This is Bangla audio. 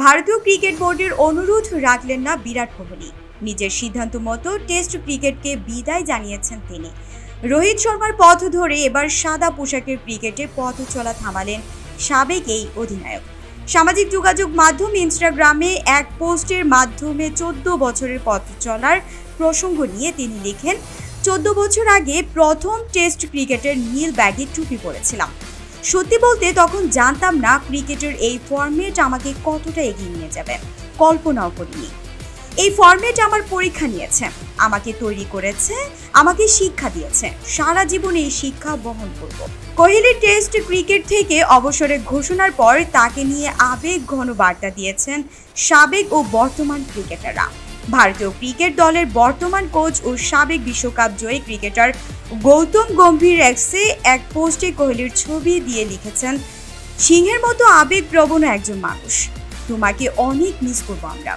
ভারতীয় ক্রিকেট বোর্ডের অনুরোধ রাখলেন না বিরাট কোহলি। নিজের সিদ্ধান্ত মতো টেস্ট ক্রিকেটকে বিদায় জানিয়েছেন তিনি। রোহিত শর্মার পথ ধরে এবার সাদা পোশাকের ক্রিকেটে পথ চলা থামালেন সাবেক এই অধিনায়ক। সামাজিক যোগাযোগ মাধ্যম ইনস্টাগ্রামে এক পোস্টের মাধ্যমে 14 বছরের পথ চলার প্রসঙ্গ নিয়ে তিনি লিখেন, 14 বছর আগে প্রথম টেস্ট ক্রিকেটের নীল ব্যাগে টুপি পরেছিলাম। সত্যি বলতে তখন জানতাম না ক্রিকেটের এই ফরম্যাট আমাকে কতটা এগিয়ে নিয়ে যাবে, কল্পনাও করিনি। এই ফরম্যাট আমার পরীক্ষা নিয়েছে, আমাকে তৈরি করেছে, আমাকে শিক্ষা দিয়েছে। সারা জীবন এই শিক্ষা বহন করব। কোহলি টেস্ট ক্রিকেট থেকে অবসরের ঘোষণার পর তাকে নিয়ে আবেগ ঘন বার্তা দিয়েছেন সাবেক ও বর্তমান ক্রিকেটাররা। ভারতীয় ক্রিকেট দলের বর্তমান কোচ ও সাবেক বিশ্বকাপ জয়ী ক্রিকেটার গৌতম গম্ভীর এক্সে এক পোস্টে কোহলির ছবি দিয়ে লিখেছেন, সিংহের মতো আবেগপ্রবণ একজন মানুষ, তোমাকে অনেক মিস করবো আমরা।